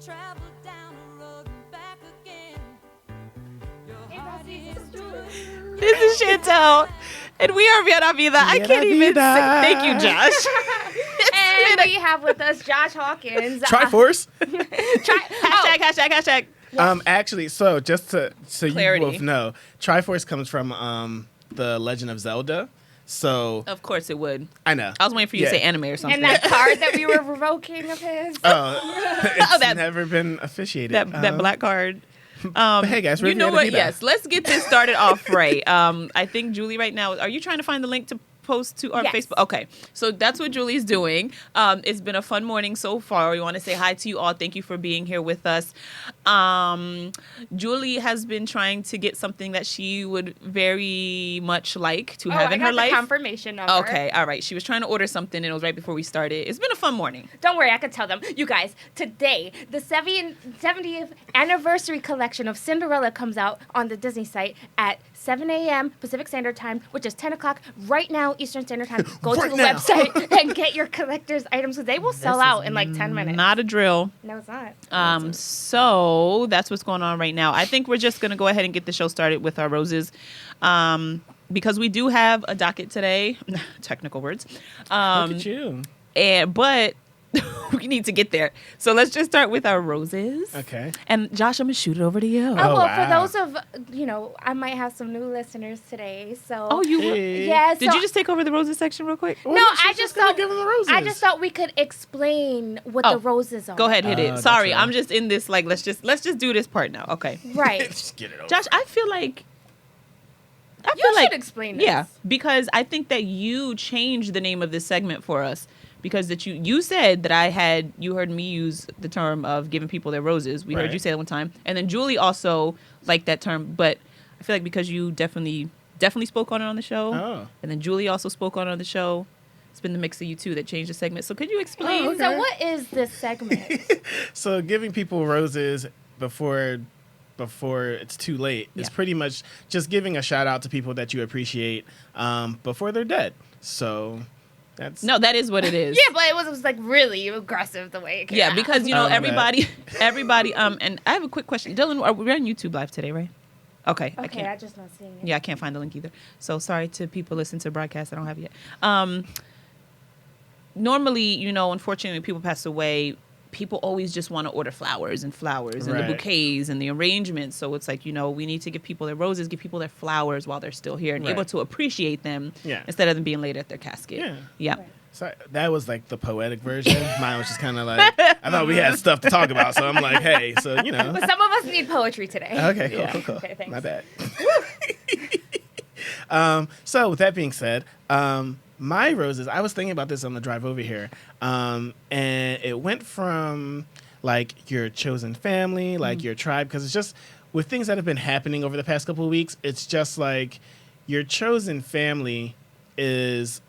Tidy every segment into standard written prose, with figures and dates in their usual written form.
This is Chantel, and we are Viera Vida. I can't even say thank you, Josh. And we have with us Josh Hawkins. Triforce. Hashtag. Actually, so just so Clarity. you both know, Triforce comes from the Legend of Zelda. So Of course it would. I know. I was waiting for you to say anime or something. And that card that we were revoking of his. It's never been officiated. that black card. But hey guys, you know what? Yes, let's get this started off right. I think Julie right now. Are you trying to find the link to post to our Facebook? Okay, so that's what Julie's doing. It's been a fun morning so far. We want to say hi to you all. Thank you for being here with us. Julie has been trying to get something that she would very much like to have in her life. Confirmation number. Okay, all right. She was trying to order something, and it was right before we started. It's been a fun morning. Don't worry, I could tell them. You guys, today, the 70th anniversary collection of Cinderella comes out on the Disney site at 7 a.m. Pacific Standard Time, which is 10 o'clock right now Eastern Standard Time. Go to the website and get your collector's items because they will sell out in like 10 minutes. Not a drill. No, it's not. So that's what's going on right now. I think we're just going to go ahead and get the show started with our roses. Because we do have a docket today. Technical words. Look at you. But we need to get there. So let's just start with our roses. Okay. And Josh, I'm going to shoot it over to you. Oh, well, wow. for those of, I might have some new listeners today. So. Oh, you will? Hey. Yeah. Did you just take over the roses section real quick? No, I just thought give them the roses. I just thought we could explain what the roses are. Go ahead, hit it. that's Sorry, right. I'm just in this, like, let's just do this part now. Okay. Right. Just get it over. Josh, I feel like... You should explain this. Yeah, because I think that you changed the name of this segment for us because that you said that you heard me use the term of giving people their roses. We heard you say that one time. And then Julie also liked that term, but I feel like because you definitely spoke on it on the show. Oh. And then Julie also spoke on it on the show. It's been the mix of you two that changed the segment. So could you explain? okay. So what is this segment? So giving people roses before it's too late is pretty much just giving a shout out to people that you appreciate before they're dead. So that is what it is. Yeah, but it was like really aggressive the way it came out. Because everybody and I have a quick question. Dylan, we're on YouTube live today, right? Okay. Okay, I'm just not seeing it. Yeah, I can't find the link either. So sorry to people listening to the broadcast. I don't have it yet. Normally, unfortunately, when people pass away, people always just want to order flowers and the bouquets and the arrangements. So it's like, we need to give people their roses, give people their flowers while they're still here and able to appreciate them instead of them being laid at their casket. Yeah. Right. So that was like the poetic version. Mine was just kind of like, I thought we had stuff to talk about. So I'm like, hey, so, But some of us need poetry today. Okay, cool. Okay, thanks. My bad. So with that being said, my roses, I was thinking about this on the drive over here. And it went from like your chosen family, like your tribe, because it's just with things that have been happening over the past couple of weeks, it's just like your chosen family is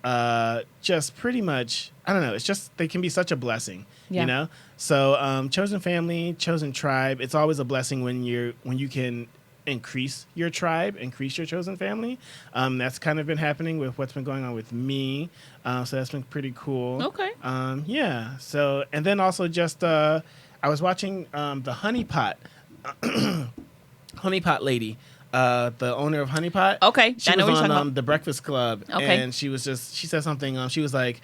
just pretty much, I don't know, it's just, they can be such a blessing, So chosen family, chosen tribe, it's always a blessing when you can increase your tribe, increase your chosen family. That's kind of been happening with what's been going on with me. So that's been pretty cool. Okay. Yeah. So, and then also just, I was watching the Honey Pot lady, the owner of Honey Pot. Okay. She I know was what you're talking on about. The Breakfast Club. Okay. And she said something, she was like,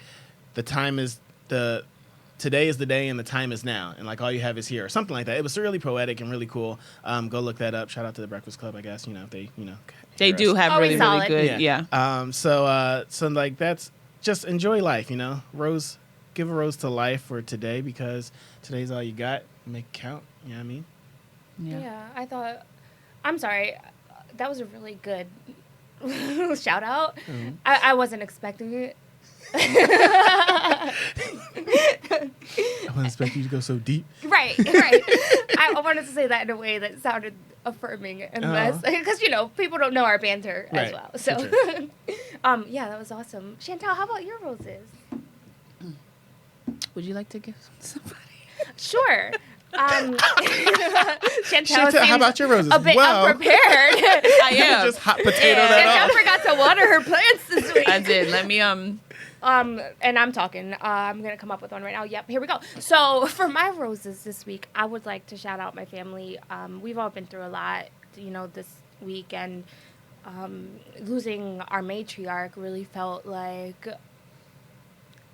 today is the day and the time is now. And like all you have is here or something like that. It was really poetic and really cool. Go look that up. Shout out to the Breakfast Club, I guess. They do have Always really, solid. really good. Yeah. So like that's just enjoy life, give a rose to life for today because today's all you got. Make it count. You know what I mean? Yeah, I thought, I'm sorry, that was a really good shout out. Mm-hmm. I wasn't expecting it. I wasn't expecting you to go so deep. Right. I wanted to say that in a way that sounded affirming and less, because people don't know our banter as well. So, yeah, that was awesome. Chantel, how about your roses? Would you like to give somebody? Sure. Chantel, how about your roses? A bit unprepared. I am. Just hot potato that Chantel off. forgot to water her plants this week. I did. Let me And I'm talking. I'm going to come up with one right now. Yep, here we go. So for my roses this week, I would like to shout out my family. We've all been through a lot, this week. And losing our matriarch really felt like,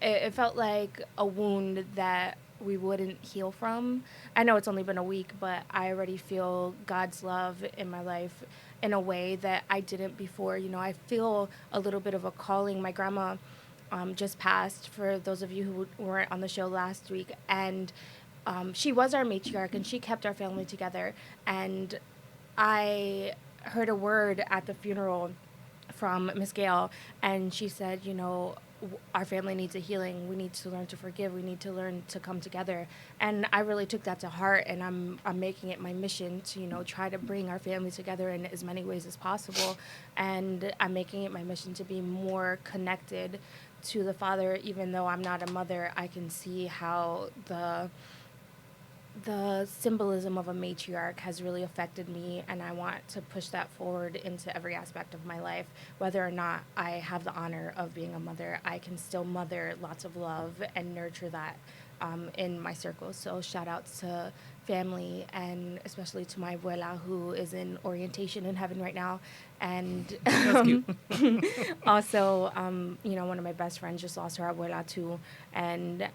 it felt like a wound that we wouldn't heal from. I know it's only been a week, but I already feel God's love in my life in a way that I didn't before. I feel a little bit of a calling. My grandma just passed, for those of you who weren't on the show last week, and she was our matriarch, and she kept our family together. And I heard a word at the funeral from Miss Gail, and she said, our family needs a healing. We need to learn to forgive. We need to learn to come together. And I really took that to heart, and I'm making it my mission to, try to bring our family together in as many ways as possible. And I'm making it my mission to be more connected to the Father. Even though I'm not a mother, I can see how the symbolism of a matriarch has really affected me, and I want to push that forward into every aspect of my life. Whether or not I have the honor of being a mother, I can still mother lots of love and nurture that in my circles. So shout out to family, and especially to my abuela, who is in orientation in heaven right now. And also, one of my best friends just lost her abuela too, and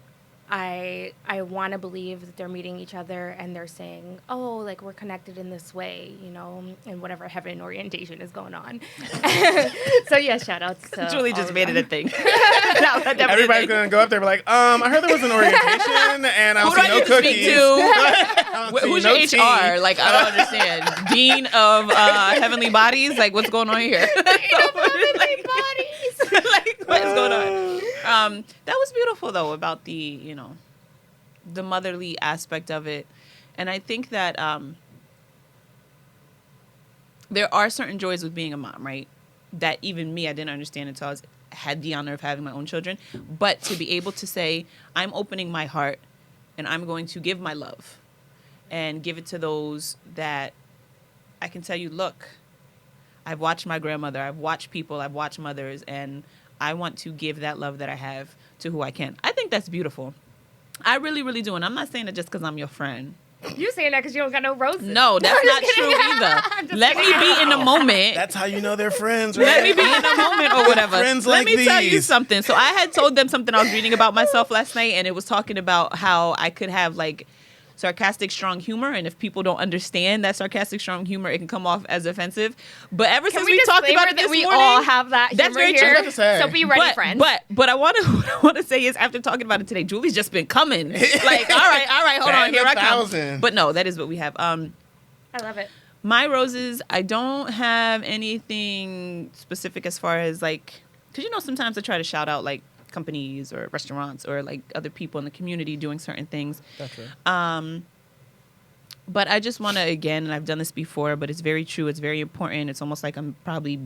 I want to believe that they're meeting each other and they're saying, oh, like, we're connected in this way, in whatever heaven orientation is going on. So, yeah, shout outs to Julie just made it a thing. Everybody's going to go up there and be like, I heard there was an orientation and I was Who do I no need to cookies. speak to? Who's your HR? Like, I don't understand. Dean of Heavenly Bodies? Like, what's going on here? Heavenly Bodies. Like, what is going on? That was beautiful, though, about the motherly aspect of it. And I think that there are certain joys with being a mom, right? That even me, I didn't understand until I had the honor of having my own children. But to be able to say, I'm opening my heart and I'm going to give my love and give it to those that I can tell you, look, I've watched my grandmother, I've watched people, I've watched mothers, and I want to give that love that I have to who I can. I think that's beautiful. I really, really do. And I'm not saying it just because I'm your friend. You saying that because you don't got no roses. No, that's not true either. Let me be in the moment. That's how you know they're friends, right? Let me be in the moment or whatever. Friends Let like me tell you these. something. So I had told them something I was reading about myself last night, and it was talking about how I could have, like, sarcastic, strong humor, and if people don't understand that sarcastic, strong humor, it can come off as offensive. But ever since we talked about it this we morning, all have that that's humor very here. true. So be ready, friends. But I want to say is, after talking about it today, Julie's just been coming. Like, all right, hold on, here I come. But no, that is what we have. I love it. My roses, I don't have anything specific as far as, like, because sometimes I try to shout out, like, companies or restaurants or, like, other people in the community doing certain things. That's right. But I just want to, again, and I've done this before, but it's very true. It's very important. It's almost like I'm probably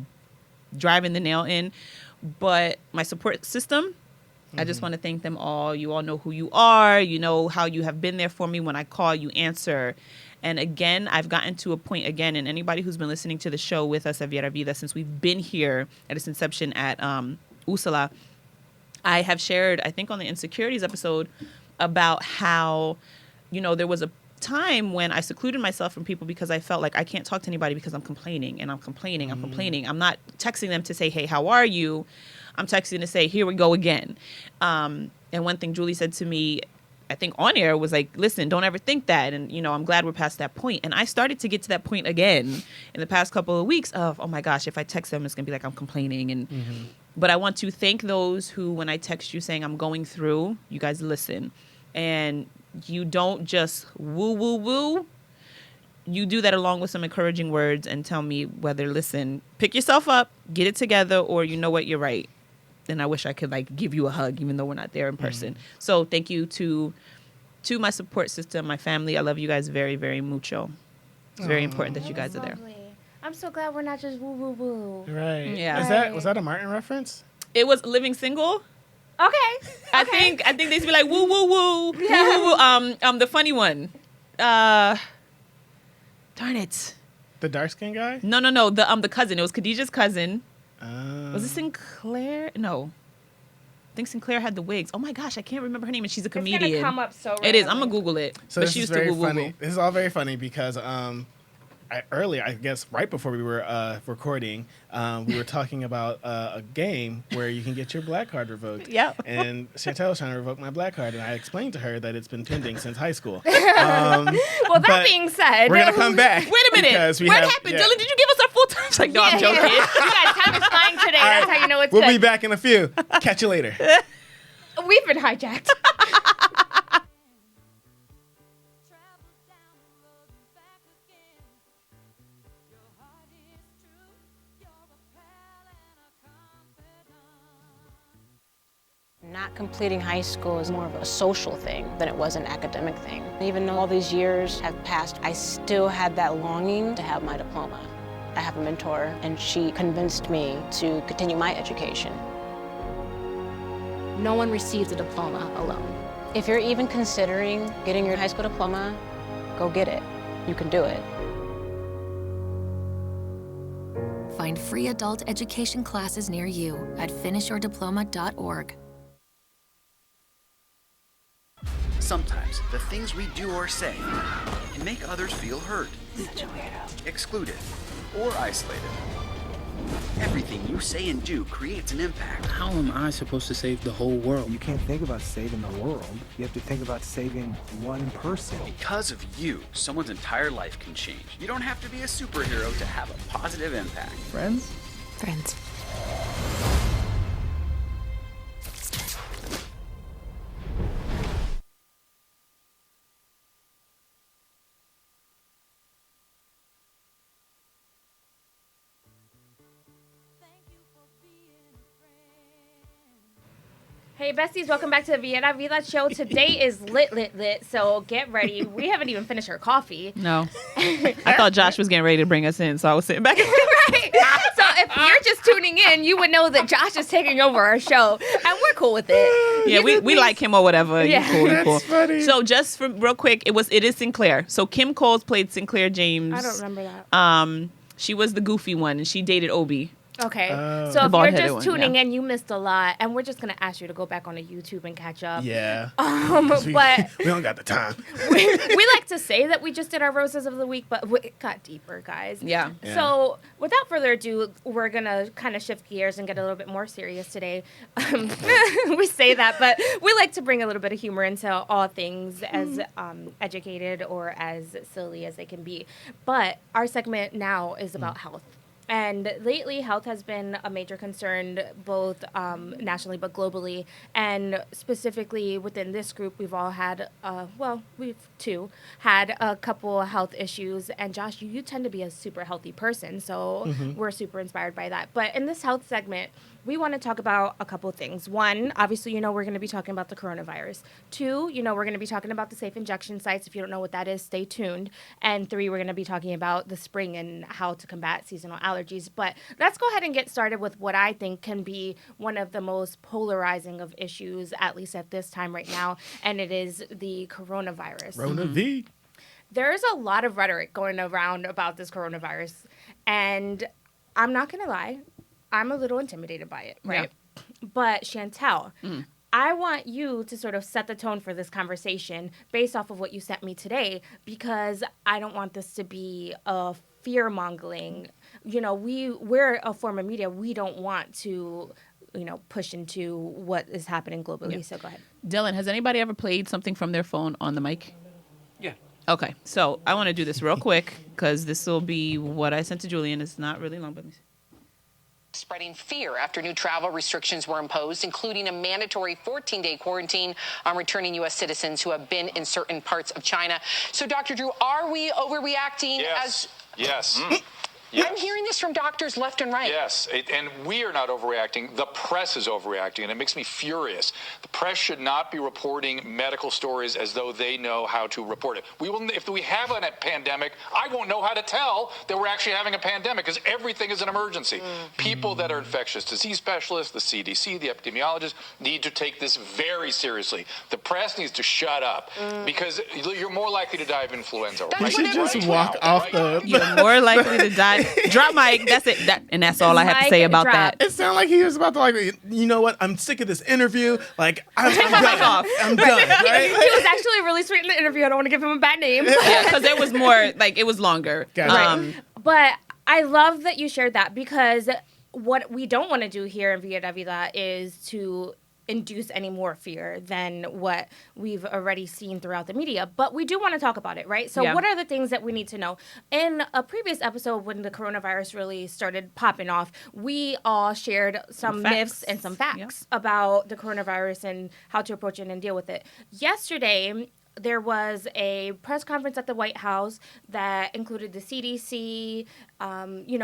driving the nail in. But my support system, I just want to thank them all. You all know who you are. You know how you have been there for me. When I call, you answer. And again, I've gotten to a point again, and anybody who's been listening to the show with us at Viera Vida since we've been here at its inception at Usala, I have shared, I think on the Insecurities episode, about how, there was a time when I secluded myself from people because I felt like I can't talk to anybody because I'm complaining. I'm not texting them to say, hey, how are you? I'm texting to say, here we go again. And one thing Julie said to me, I think on air, was like, listen, don't ever think that. And, I'm glad we're past that point. And I started to get to that point again in the past couple of weeks of, oh my gosh, if I text them, it's going to be like I'm complaining. And but I want to thank those who, when I text you saying I'm going through, you guys listen. And you don't just woo, woo, woo. You do that along with some encouraging words and tell me whether, listen, pick yourself up, get it together, or you know what, you're right. And I wish I could, like, give you a hug, even though we're not there in person. So thank you to my support system, my family. I love you guys very, very mucho. It's very important that you guys are there. I'm so glad we're not just woo, woo, woo. Right. Yeah. Was that a Martin reference? It was Living Single. Okay. I think they used to be like woo woo woo, yeah. Woo woo woo. The funny one. Darn it. The dark skinned guy? No. The cousin. It was Khadijah's cousin. Was it Sinclair? No. think Sinclair had the wigs. Oh my gosh, I can't remember her name, and she's a It's comedian. gonna come up so It is. I'm randomly. gonna Google it. So but this she is used to very Google. funny. This is all very funny because earlier, I guess right before we were recording, we were talking about a game where you can get your black card revoked. Yeah. And Chantel was trying to revoke my black card, and I explained to her that it's been pending since high school. Well, that but being said, we're gonna come back. Wait a minute. because we What have- happened, yeah. Dylan? Did you give us our full time? She's like, no, I'm joking. You guys, time is flying today. That's how you know it's We'll good. be back in a few. Catch you later. We've been hijacked. Not completing high school is more of a social thing than it was an academic thing. Even though all these years have passed, I still had that longing to have my diploma. I have a mentor, and she convinced me to continue my education. No one receives a diploma alone. If you're even considering getting your high school diploma, go get it. You can do it. Find free adult education classes near you at finishyourdiploma.org. Sometimes the things we do or say can make others feel hurt, excluded, or isolated. Everything you say and do creates an impact. How am I supposed to save the whole world? You can't think about saving the world. You have to think about saving one person. Because of you, someone's entire life can change. You don't have to be a superhero to have a positive impact. Friends? Friends. Hey, besties, welcome back to the Viera Vida show. Today is lit, so get ready. We haven't even finished our coffee. No. I thought Josh was getting ready to bring us in, so I was sitting back. Right? So if you're just tuning in, you would know that Josh is taking over our show, and we're cool with it. Yeah, You we like him or whatever. Yeah. He's cool. He's cool. That's funny. So just for, real quick, it is Sinclair. So Kim Coles played Sinclair James. I don't remember that. She was the goofy one, and she dated Obi. Okay, Oh. so The if bald-headed you're just one, tuning yeah. in, you missed a lot, and we're just gonna ask you to go back on the YouTube and catch up. Yeah. But we don't got the time. we like to say that we just did our roses of the week, but it got deeper, guys. Yeah. So without further ado, we're gonna kind of shift gears and get a little bit more serious today. We say that, but we like to bring a little bit of humor into all things, as educated or as silly as they can be. But our segment now is about health. And lately, health has been a major concern, both nationally but globally. And specifically within this group, we've all had, we've too had a couple of health issues. And Josh, you tend to be a super healthy person, so we're super inspired by that. But in this health segment, we want to talk about a couple of things. One, obviously, we're going to be talking about the coronavirus. Two, we're going to be talking about the safe injection sites. If you don't know what that is, stay tuned. And three, we're going to be talking about the spring and how to combat seasonal allergies. But let's go ahead and get started with what I think can be one of the most polarizing of issues, at least at this time right now, and it is the coronavirus. Rona V. There's a lot of rhetoric going around about this coronavirus, and I'm not going to lie, I'm a little intimidated by it, right? Yeah. But Chantel, I want you to sort of set the tone for this conversation based off of what you sent me today, because I don't want this to be a fear-mongering. We're a form of media. We don't want to, push into what is happening globally. Yeah. So go ahead. Dylan, has anybody ever played something from their phone on the mic? Yeah. Okay, so I want to do this real quick because this will be what I sent to Julian. It's not really long, but spreading fear after new travel restrictions were imposed, including a mandatory 14-day quarantine on returning U.S. citizens who have been in certain parts of China. So, Dr. Drew, are we overreacting? Yes. Yes. Yes. I'm hearing this from doctors left and right. Yes, and we are not overreacting. The press is overreacting, and it makes me furious. The press should not be reporting medical stories as though they know how to report it. If we have a pandemic, I won't know how to tell that we're actually having a pandemic because everything is an emergency. People that are infectious disease specialists, the CDC, the epidemiologists, need to take this very seriously. The press needs to shut up because you're more likely to die of influenza. That's You should just walk off the... You're more likely to die. Drop mic. That's it. And that's all I have to say about drop. that. It sounded like he was about to like, you know what? I'm sick of this interview. Like, I'm done. off. I'm done. Right? He was actually really sweet in the interview. I don't want to give him a bad name. Yeah, because there was more, like, it was longer. Gotcha. But I love that you shared that, because what we don't want to do here in Viera Vida is to induce any more fear than what we've already seen throughout the media. But we do want to talk about it, right? So what are the things that we need to know? In a previous episode, when the coronavirus really started popping off, we all shared some myths and some facts about the coronavirus and how to approach it and deal with it. Yesterday, there was a press conference at the White House that included the CDC,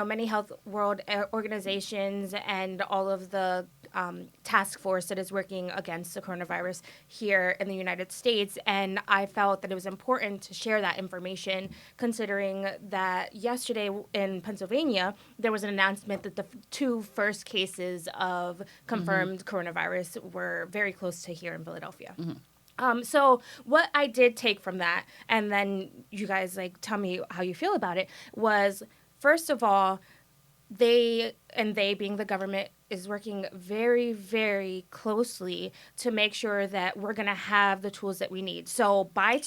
many health world organizations, and all of the task force that is working against the coronavirus here in the United States. And I felt that it was important to share that information, considering that yesterday in Pennsylvania, there was an announcement that the two first cases of confirmed coronavirus were very close to here in Philadelphia. So what I did take from that, and then you guys tell me how you feel about it, was, first of all, they being the government is working very, very closely to make sure that we're going to have the tools that we need. So by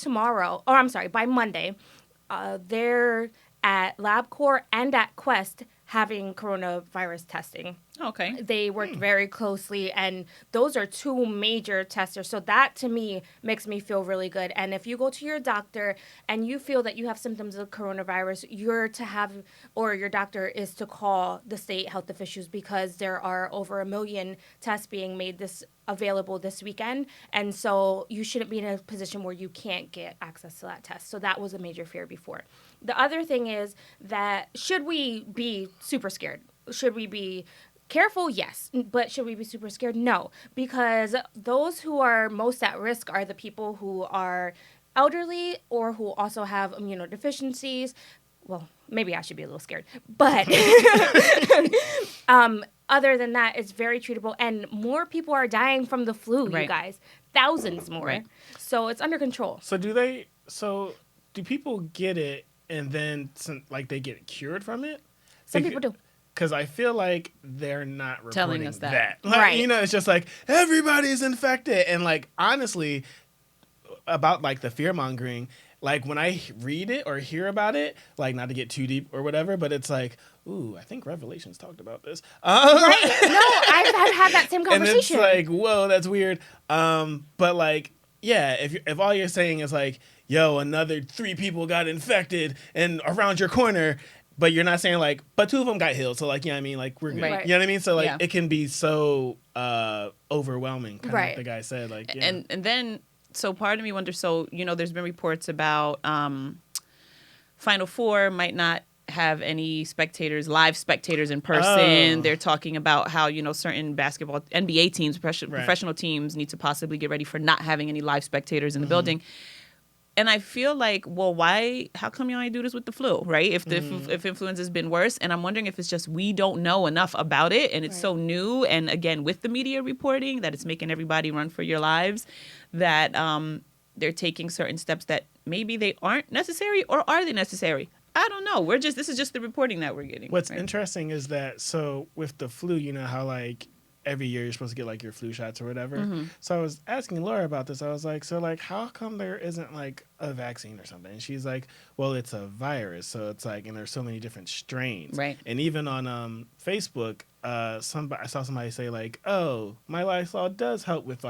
Monday, they're at LabCorp and at Quest having coronavirus testing. Okay. They worked very closely, and those are two major testers. So that, to me, makes me feel really good. And if you go to your doctor and you feel that you have symptoms of coronavirus, your doctor is to call the state health officials, because there are over 1 million tests being made available this weekend. And so you shouldn't be in a position where you can't get access to that test. So that was a major fear before. The other thing is that, should we be super scared? Should we be careful? Yes. But should we be super scared? No. Because those who are most at risk are the people who are elderly or who also have immunodeficiencies. Well, maybe I should be a little scared. But other than that, it's very treatable. And more people are dying from the flu, you guys. Thousands more. Right. So it's under control. So do people get it and then they get cured from it? Some people do. Because I feel like they're not reporting telling us that. Right. It's just like, everybody's infected. And honestly, about the fear mongering, when I read it or hear about it, not to get too deep or whatever, but it's ooh, I think Revelations talked about this. Right. No, I've had that same conversation. And it's whoa, that's weird. But if all you're saying is yo, another 3 people got infected and around your corner, but you're not saying but 2 of them got healed. So we're good. Right. You know what I mean? So it can be so overwhelming, kind of like the guy said. And then, so part of me wonders, there's been reports about Final Four might not have any live spectators in person. They're talking about how, certain basketball, NBA teams, professional teams need to possibly get ready for not having any live spectators in the building. And I feel how come y'all ain't do this with the flu, right? If influenza's been worse. And I'm wondering if it's just we don't know enough about it, and it's so new. And again, with the media reporting, that it's making everybody run for your lives, that they're taking certain steps that maybe they aren't necessary, or are they necessary? I don't know. This is just the reporting that we're getting. What's interesting is that, with the flu, how every year you're supposed to get your flu shots or whatever. So I was asking Laura about this. I was how come there isn't a vaccine or something? And she's well, it's a virus. So it's and there's so many different strains. Right. And even on Facebook, I saw somebody say oh, my Lysol does help with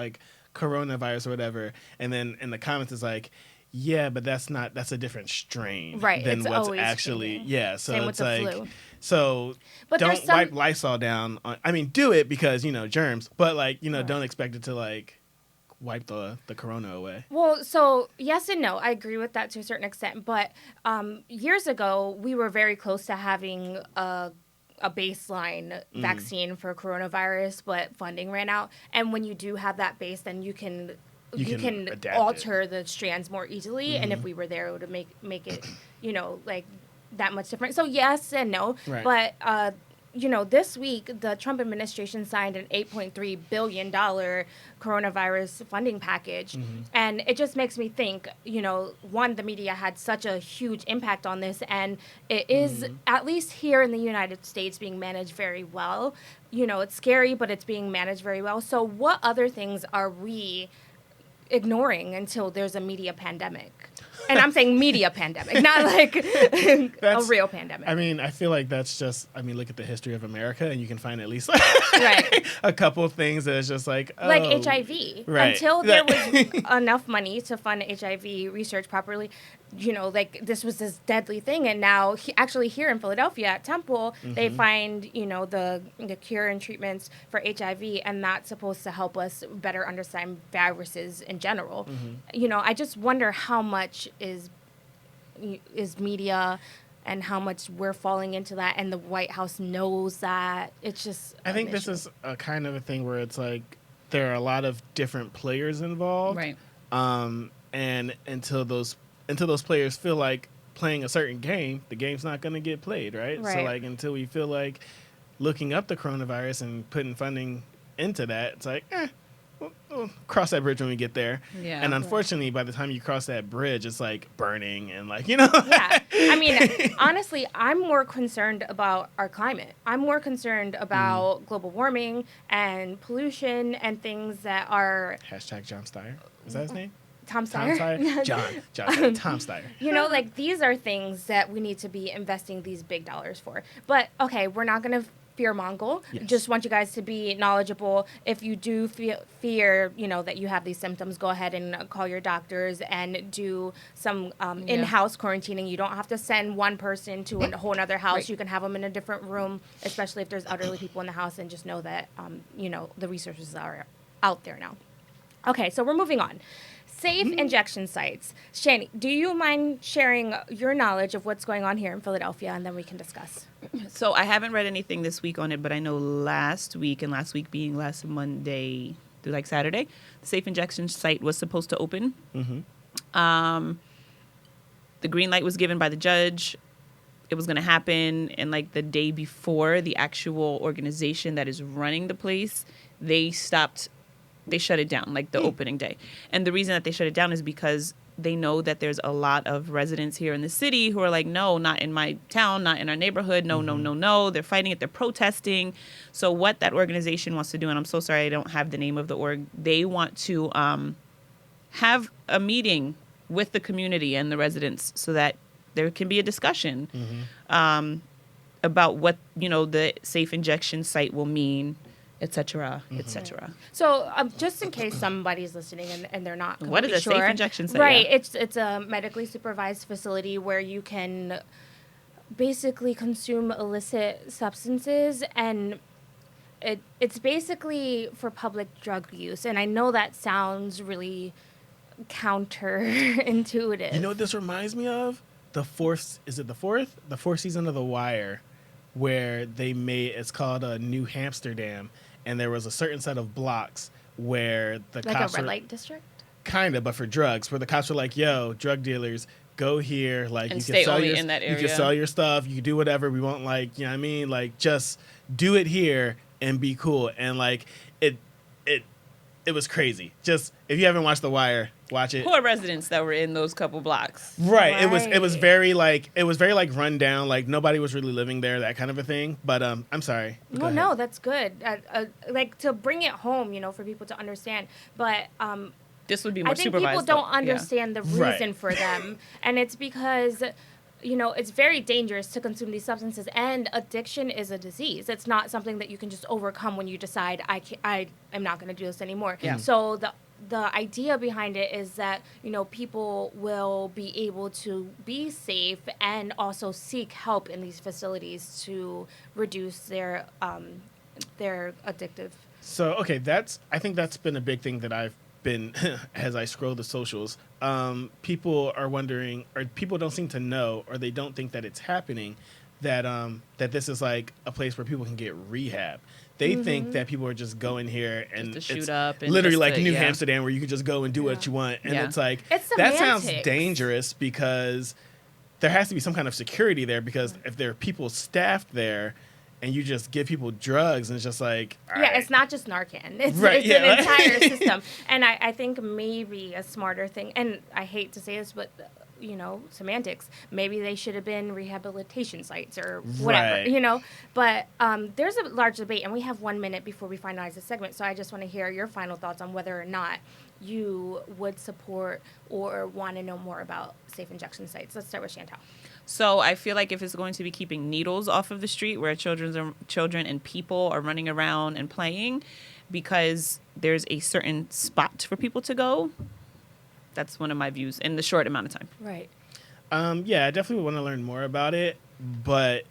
coronavirus or whatever. And then in the comments it's yeah, but that's a different strain than it's what's actually So same it's with the flu. So but don't wipe Lysol down. Do it because germs, but don't expect it to wipe the corona away. Well, so yes and no. I agree with that to a certain extent. But years ago, we were very close to having a baseline vaccine for coronavirus, but funding ran out. And when you do have that base, then you can alter the strands more easily. And if we were there, it would make it, that much different. So yes and no. Right. But this week, the Trump administration signed an $8.3 billion coronavirus funding package. And it just makes me think, one, the media had such a huge impact on this, and it is, at least here in the United States, being managed very well. It's scary, but it's being managed very well. So what other things are we ignoring until there's a media pandemic? And I'm saying media pandemic, not like a real pandemic. I mean, I feel like that's just, look at the history of America and you can find at least right. a couple of things that is just like, oh. Like HIV. Right. Until there was enough money to fund HIV research properly, this was this deadly thing. And now, actually here in Philadelphia at Temple, they find, the cure and treatments for HIV, and that's supposed to help us better understand viruses in general. I just wonder how much is media and how much we're falling into that, and the White House knows that. It's just I think this is a kind of a thing where it's like there are a lot of different players involved. Right. And until those players feel like playing a certain game, the game's not going to get played, right? So like until we feel like looking up the coronavirus and putting funding into that, it's like, we'll cross that bridge when we get there. Yeah. And unfortunately, by the time you cross that bridge, it's like burning and like, Yeah. I mean, honestly, I'm more concerned about our climate. I'm more concerned about global warming and pollution and things that are... Hashtag John Steyer. Is that his name? Tom Steyer? John Steyer. Tom Steyer. These are things that we need to be investing these big dollars for. But, okay, we're not going to fear-mongle. Yes. Just want you guys to be knowledgeable. If you do fear, that you have these symptoms, go ahead and call your doctors and do some in-house quarantining. You don't have to send one person to a whole other house. Right. You can have them in a different room, especially if there's elderly people in the house, and just know that, the resources are out there now. Okay, so we're moving on. Safe injection sites. Shani, do you mind sharing your knowledge of what's going on here in Philadelphia, and then we can discuss? So I haven't read anything this week on it, but I know last week being last Monday through like Saturday, the safe injection site was supposed to open. The green light was given by the judge. It was going to happen, and like the day before, the actual organization that is running the place, they shut it down, like the opening day. And the reason that they shut it down is because they know that there's a lot of residents here in the city who are like, no, not in my town, not in our neighborhood, no. They're fighting it, they're protesting. So what that organization wants to do, and I'm so sorry I don't have the name of the org, they want to have a meeting with the community and the residents so that there can be a discussion about what, the safe injection site will mean, etc., etc. So, just in case somebody's listening and they're not what is a sure, safe injection site? Right, it's a medically supervised facility where you can basically consume illicit substances, and it's basically for public drug use. And I know that sounds really counterintuitive. You know what this reminds me of? The fourth season of The Wire, where it's called New Amsterdam, and there was a certain set of blocks where the like cops a red light district? Kind of, but for drugs, where the cops were like, yo, drug dealers, go here, like and you stay can sell only your in that area. You can sell your stuff, you can do whatever, we won't like just do it here and be cool. And like it was crazy. Just if you haven't watched The Wire, watch it. Poor residents that were in those couple blocks. Right. It was very run down. Like nobody was really living there, that kind of a thing. But I'm sorry. No, that's good. Like to bring it home, for people to understand. But this would be more I think supervised. people don't understand the reason for them, and it's because it's very dangerous to consume these substances, and addiction is a disease. It's not something that you can just overcome when you decide I am not going to do this anymore. Yeah. So the idea behind it is that people will be able to be safe and also seek help in these facilities to reduce their addictive. So okay, I think that's been a big thing that I've been as I scroll the socials. People are wondering, or people don't seem to know, or they don't think that it's happening, that this is like a place where people can get rehab. They think that people are just going here and just to it's shoot up and literally just like to- New yeah. Amsterdam, where you can just go and do what you want. And it's like, It's that sounds semantics. dangerous, because there has to be some kind of security there, because if there are people staffed there and you just give people drugs, and it's just like, all yeah, right. it's not just Narcan. It's, Right, it's yeah. an entire system. And I think maybe a smarter thing, and I hate to say this, but, you know, semantics, maybe they should have been rehabilitation sites or whatever, Right. you know. But there's a large debate, and we have 1 minute before we finalize the segment, so I just want to hear your final thoughts on whether or not you would support or want to know more about safe injection sites. Let's start with Chantal. So I feel like if it's going to be keeping needles off of the street where children and people are running around and playing, because there's a certain spot for people to go, that's one of my views in the short amount of time. Right. Yeah, I definitely want to learn more about it, but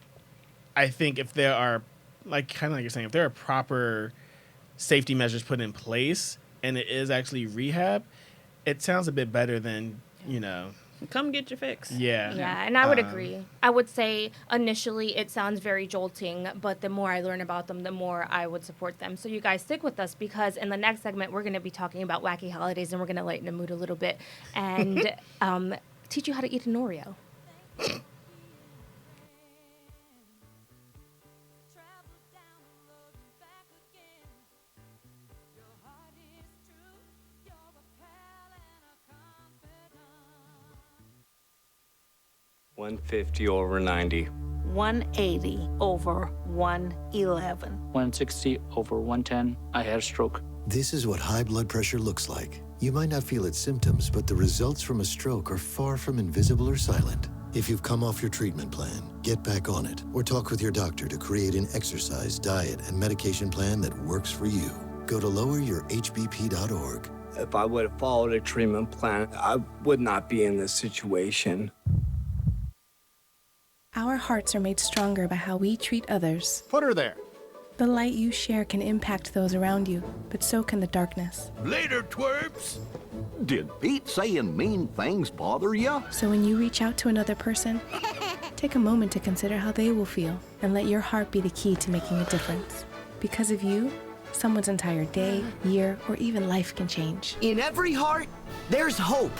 I think if there are, like, kind of like you're saying, if there are proper safety measures put in place and it is actually rehab, it sounds a bit better than, you know. Come get your fix. Yeah. Yeah, and I would agree. I would say initially it sounds very jolting, but the more I learn about them, the more I would support them. So you guys stick with us, because in the next segment, we're going to be talking about wacky holidays, and we're going to lighten the mood a little bit and teach you how to eat an Oreo. 150 over 90. 180 over 111. 160 over 110. I had a stroke. This is what high blood pressure looks like. You might not feel its symptoms, but the results from a stroke are far from invisible or silent. If you've come off your treatment plan, get back on it, or talk with your doctor to create an exercise, diet, and medication plan that works for you. Go to loweryourhbp.org. If I would have followed a treatment plan, I would not be in this situation. Our hearts are made stronger by how we treat others. Put her there. The light you share can impact those around you, but so can the darkness. Later, twerps. Did Pete saying mean things bother you? So when you reach out to another person, take a moment to consider how they will feel and let your heart be the key to making a difference. Because of you, someone's entire day, year, or even life can change. In every heart, there's hope.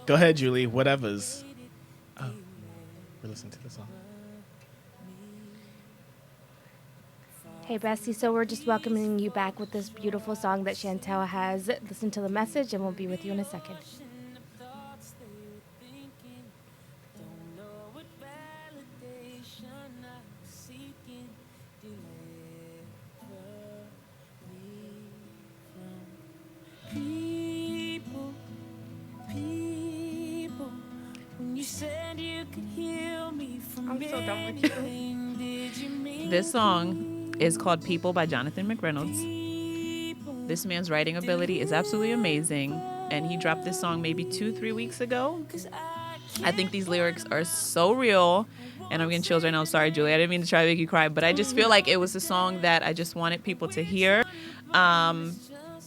Go ahead, Julie. Whatever's. Oh, we're listening to the song. Hey, Bessie, so we're just welcoming you back with this beautiful song that Chantal has. Listen to the message, and we'll be with you in a second. I'm so done with you. This song is called People by Jonathan McReynolds. This man's writing ability is absolutely amazing, and he dropped this song maybe 2-3 weeks ago. I think these lyrics are so real, and I'm getting chills right now. Sorry, Julie, I didn't mean to try to make you cry, but I just feel like it was a song that I just wanted people to hear.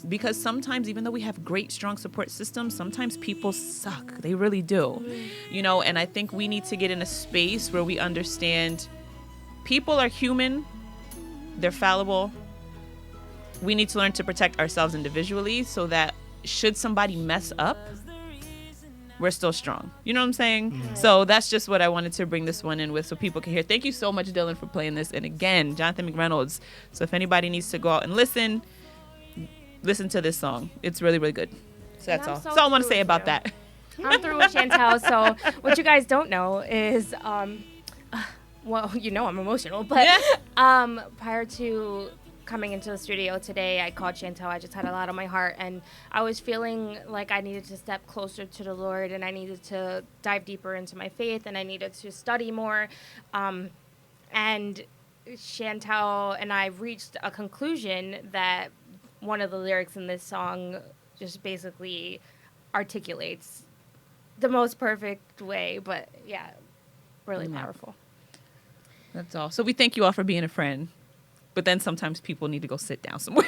Because sometimes, even though we have great, strong support systems, sometimes people suck. They really do. You know, and I think we need to get in a space where we understand people are human. They're fallible. We need to learn to protect ourselves individually so that should somebody mess up, we're still strong. You know what I'm saying? Mm-hmm. So that's just what I wanted to bring this one in with so people can hear. Thank you so much, Dylan, for playing this. And again, Jonathan McReynolds. So if anybody needs to go out and listen to this song. It's really, really good. So that's all. That's all I want to say about that. I'm through with Chantal. So what you guys don't know is, well, you know I'm emotional, but prior to coming into the studio today, I called Chantel. I just had a lot on my heart, and I was feeling like I needed to step closer to the Lord, and I needed to dive deeper into my faith, and I needed to study more. And Chantel and I reached a conclusion that one of the lyrics in this song just basically articulates the most perfect way, but yeah, really powerful. That's all. So we thank you all for being a friend, but then sometimes people need to go sit down somewhere.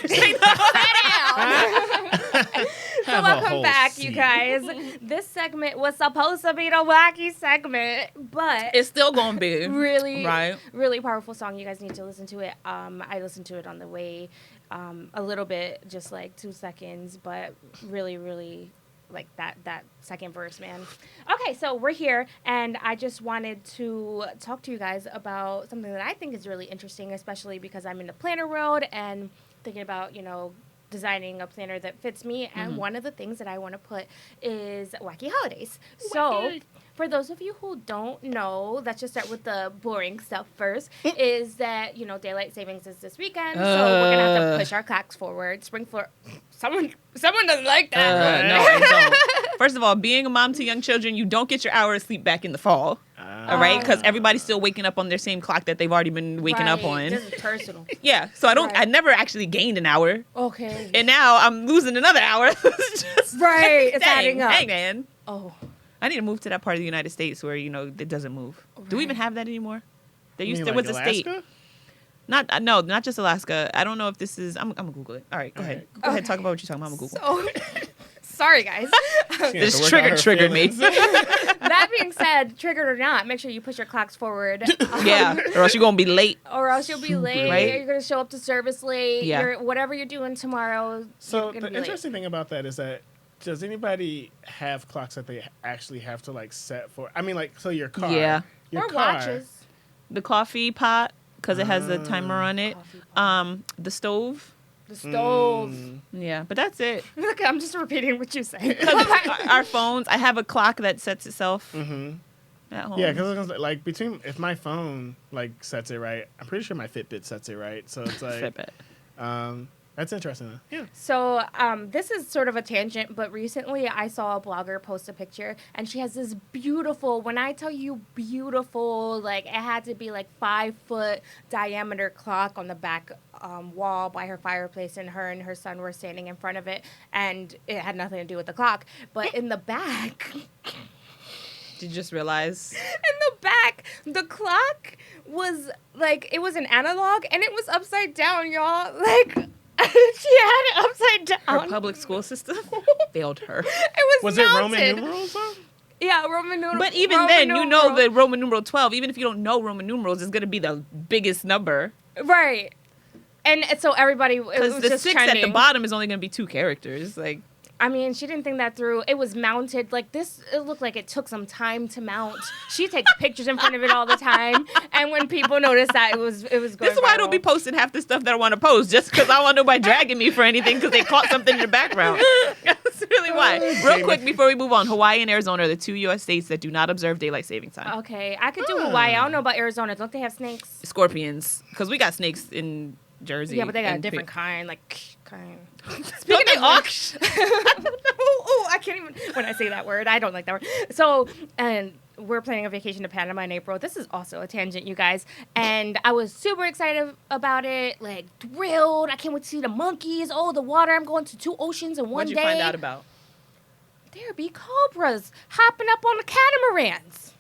So welcome back, you guys. This segment was supposed to be the wacky segment, but it's still gonna be really powerful song. You guys need to listen to it. I listened to it on the way, a little bit, just like 2 seconds, but really like that second verse, man. Okay, so we're here, and I just wanted to talk to you guys about something that I think is really interesting, especially because I'm in the planner world and thinking about, designing a planner that fits me. And one of the things that I want to put is wacky holidays. So for those of you who don't know, let's just start with the boring stuff first, is that, daylight savings is this weekend, so we're going to have to push our clocks forward. Someone doesn't like that. No, I don't. First of all, being a mom to young children, you don't get your hour of sleep back in the fall. All right? Because everybody's still waking up on their same clock that they've already been waking up on. This is personal. Yeah, so I never actually gained an hour. Okay. And now I'm losing another hour. It's adding up. Hey, man. Oh. I need to move to that part of the United States where, it doesn't move. Right. Do we even have that anymore? There was a state. Not just Alaska. I don't know if this is. I'm gonna Google it. All right, go ahead. Go ahead. Talk about what you're talking about. I'm gonna Google. Sorry, guys. This triggered me. That being said, triggered or not, make sure you push your clocks forward. Yeah, or else you're gonna be late. Or else you'll be late. Right? You're gonna show up to service late. Yeah. Whatever you're doing tomorrow. So the interesting thing about that is that, does anybody have clocks that they actually have to set for? I mean, so your car. Yeah. Or watches. The coffee pot, because it has a timer on it. The stove. The stove. Yeah, but that's it. Look, I'm just repeating what you said. Our phones, I have a clock that sets itself at home. Yeah, because if my phone sets it right, I'm pretty sure my Fitbit sets it right. So it's Fitbit. That's interesting. Yeah. So this is sort of a tangent, but recently I saw a blogger post a picture, and she has this beautiful, when I tell you beautiful, it had to be 5-foot diameter clock on the back wall by her fireplace, and her son were standing in front of it, and it had nothing to do with the clock. But in the back... Did you just realize? In the back, the clock was, it was an analog, and it was upside down, y'all. She had it upside down. Her public school system failed her. Was it Roman numerals, though? Yeah, Roman numerals. But even then, you know the Roman numeral 12. Even if you don't know Roman numerals, it's going to be the biggest number. Right. And so everybody, it was the just 6 trending. at the bottom is only going to be 2 characters. I mean, she didn't think that through. It was mounted this. It looked like it took some time to mount. She takes pictures in front of it all the time, and when people noticed that, it was going. This is why I don't be posting half the stuff that I want to post, just because I don't want nobody dragging me for anything because they caught something in the background. That's really why. Real quick before we move on, Hawaii and Arizona are the 2 U.S. states that do not observe daylight saving time. Okay, I could do Hawaii. I don't know about Arizona. Don't they have snakes? Scorpions, because we got snakes in Jersey. Yeah, but they got a different kind. Speaking of I can't even, when I say that word, I don't like that word. So, and we're planning a vacation to Panama in April. This is also a tangent, you guys. And I was super excited about it, thrilled. I can't wait to see the monkeys. Oh, the water. I'm going to 2 oceans in one day. What'd you find out about? There be cobras hopping up on the catamarans.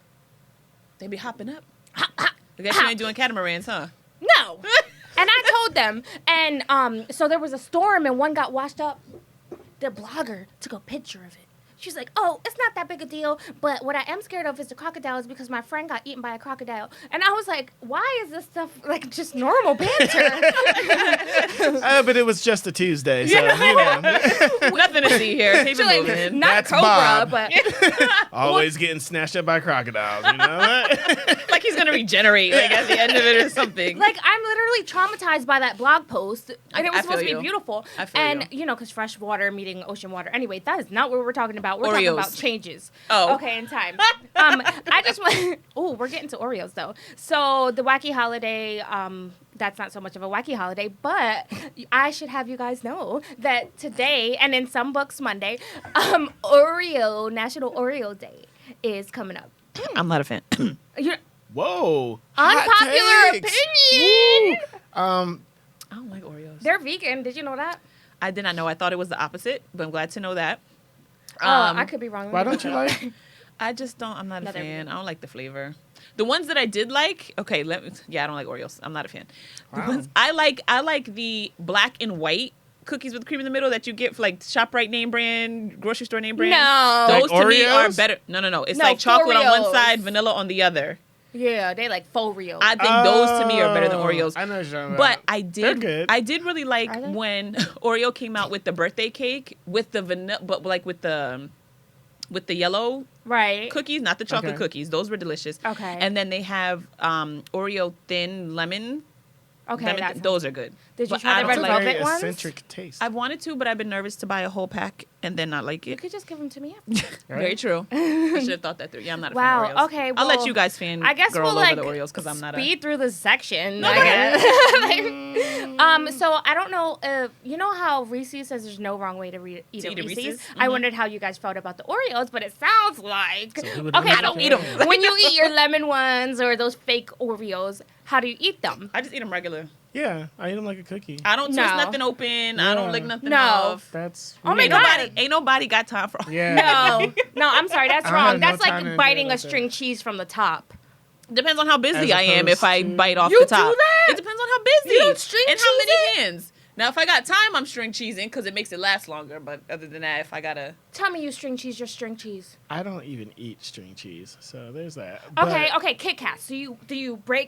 They be hopping up? I guess you ain't doing catamarans, huh? No. And I told them, and so there was a storm, and one got washed up. The blogger took a picture of it. She's like, oh, it's not that big a deal, but what I am scared of is the crocodiles because my friend got eaten by a crocodile. And I was like, why is this stuff just normal banter? But it was just a Tuesday, so, Nothing to see here. Keep it moving. Not That's Cobra, Bob. but... Always getting snatched up by crocodiles, Like he's going to regenerate at the end of it or something. I'm literally traumatized by that blog post, and it was supposed to be beautiful. I feel you. Because fresh water meeting ocean water. Anyway, that is not what we're talking about. We're Oreos. talking about changes. Oh. Okay, in time. I just want... Oh, we're getting to Oreos, though. So the wacky holiday that's not so much of a wacky holiday, but I should have you guys know that today, and in some books Monday, National Oreo Day is coming up. I'm not a fan. Whoa. Unpopular opinion. I don't like Oreos. They're vegan. Did you know that? I did not know. I thought it was the opposite, but I'm glad to know that. I could be wrong. Why don't you like? I just don't. I'm not a fan. I don't like the flavor. The ones that I did like, okay, I don't like Oreos. I'm not a fan. The ones I like the black and white cookies with cream in the middle that you get for like ShopRite name brand, grocery store name brand. No. Those Like to me are Oreos? better. No. It's like chocolate on one Oreos. side, vanilla on the other. Yeah, they like faux real. I think those to me are better than Oreos. I know what you're talking But about. They're good. I did really like when Oreo came out with the birthday cake with the vanilla, but like with the yellow cookies, not the chocolate cookies. Those were delicious. Okay. And then they have Oreo thin lemon. Okay, those are good. Did you But try I the don't red like- velvet ones? Eccentric taste. I've wanted to, but I've been nervous to buy a whole pack and then not like You it. could just give them to me. Very true. I should have thought that through. Yeah, I'm not a Wow. fan of Oreos. Okay. I'll let well, you guys fan I guess girl we'll over like the Oreos because I'm not speed through the section. No, I go guess. So I don't know. You know how Reese's says there's no wrong way to eat a Reese's? I wondered how you guys felt about the Oreos, but it sounds like okay. I don't eat 'em. When you eat your lemon ones or those fake Oreos, how do you eat them? I just eat them regular. Yeah, I eat them like a cookie. I don't twist No. nothing open. I don't lick nothing No. off. That's Oh my ain't God. Ain't nobody got time for all yeah. No, I'm sorry, that's I wrong. have no That's time to like biting do it a like that. string cheese from the top. Depends on how busy As I am if I opposed to- bite off You the do top. that? It depends on how busy. You don't string and how cheese many hands. Now, if I got time, I'm string cheesing because it makes it last longer. But other than that, if I gotta... Tell me you string cheese your string cheese. I don't even eat string cheese, so there's that. Okay, But- okay, Kit Kats. Do you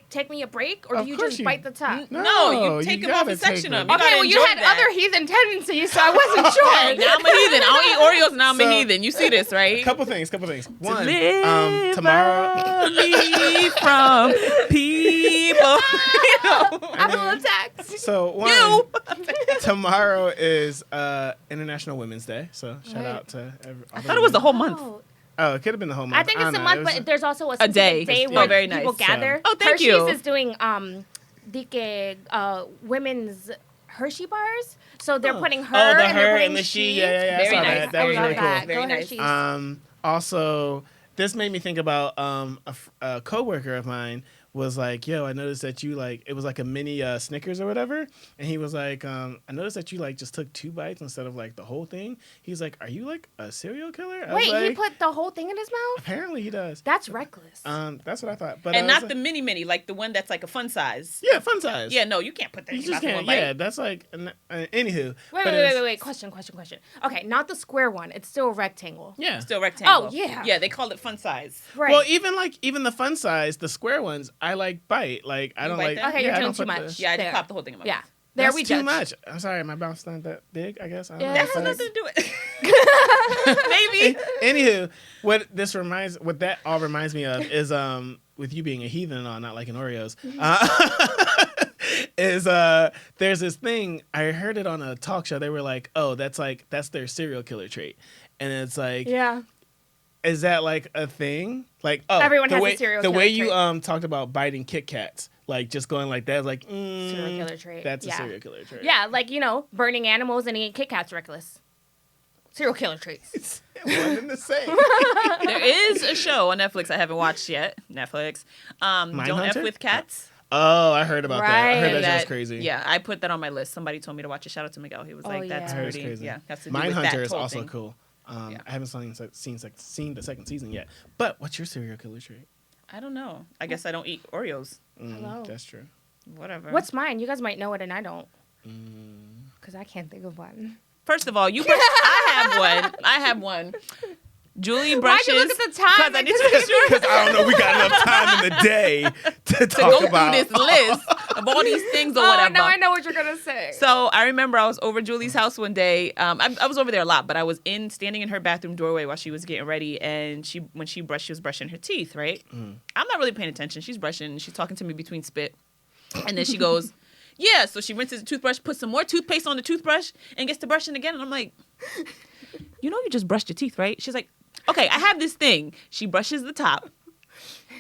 take me a break, or Of do you course just you- bite the top? No, you take you them off gotta and section take them. them. You Okay, gotta well, you enjoy had that. other heathen tendencies, so I wasn't sure. Hey, now I'm a heathen. I don't eat Oreos, now I'm a So- heathen. You see this, right? Couple things. One, Deliver tomorrow. me from people. I'm a little attacked. So one, tomorrow is International Women's Day. So shout out to I thought it was the whole month. Oh, it could have been the whole month. I think it's don't a know. It month, was but there's also a day. specific day Oh, where very people nice. gather. Oh, thank Hershey's you. is doing women's Hershey bars. So they're putting her Oh, the and they're her putting and the she. she. Yeah. Very I saw nice. that. That I was love really that. cool. Very Go nice. Hershey's. Also, this made me think about a coworker of mine was like, "Yo, I noticed that you like it was like a mini Snickers or whatever," and he was like, "I noticed that you like just took 2 bites instead of like the whole thing." He's like, "Are you like a serial killer?" I was Wait, he like, put the whole thing in his mouth? apparently he does. That's reckless. That's what I thought. But And I not was the mini, like the one that's like a fun size. yeah, fun size. Yeah, no, you can't put that You in your just mouth in can't. one bite. Yeah, that's like. Anywho, Wait. Question. Okay, not the square one. It's still a rectangle. Yeah. Still rectangle. Oh, yeah. Yeah, they call it fun size. Right. Well, even the fun size, the square ones, I like bite. Like I You don't bite like. that? Okay, yeah, you're I doing don't too put much. Yeah, I just There. popped the whole thing in my Yeah. mouth. There That's we too judge. much. I'm sorry, my mouth's not that big. I guess. I don't Yeah. know. That It's has like- nothing to do with it. Maybe. Anywho, what that all reminds me of is with you being a heathen and all, not liking Oreos. Is there's this thing I heard it on a talk show. They were like, "Oh, that's their serial killer trait," and it's like, Yeah. is that like a thing? Like, oh, Everyone the has a way, serial the killer way you trait. talked about biting Kit Kats, like just going like that, like Serial killer trait. That's Yeah. a serial killer trait. Yeah, like, burning animals and eating Kit Kats reckless. Serial killer traits. One and the same. There is a show on Netflix I haven't watched yet. Netflix. Don't F Mindhunter? with cats. Oh, I heard about that. I heard Right. that show's crazy. Yeah, I put that on my list. Somebody told me to watch it. Shout out to Miguel. He was Oh, like, "That's yeah. I heard it's pretty." crazy. Yeah, has to do with that Mindhunter is whole also thing. cool. Yeah. I haven't seen the second season yet. But what's your serial killer trait? I don't know. I guess I don't eat Oreos. Hello. That's true. Whatever. What's mine? You guys might know it and I don't. Because I can't think of one. First of all, you brush. I have one. Julie brushes. Why'd you look at the time? Because I need to make sure Because I don't know, we got enough time in the day to to talk go about. through this list of all these things or whatever. now I know what you're going to say. So I remember I was over Julie's house one day. I was over there a lot, but I was standing in her bathroom doorway while she was getting ready, and when she brushed, she was brushing her teeth, right? I'm not really paying attention. She's brushing, and she's talking to me between spit, and then she goes, "Yeah." So she rinses the toothbrush, puts some more toothpaste on the toothbrush, and gets to brushing again. And I'm like, "You just brushed your teeth, right?" She's like, "Okay, I have this thing." She brushes the top,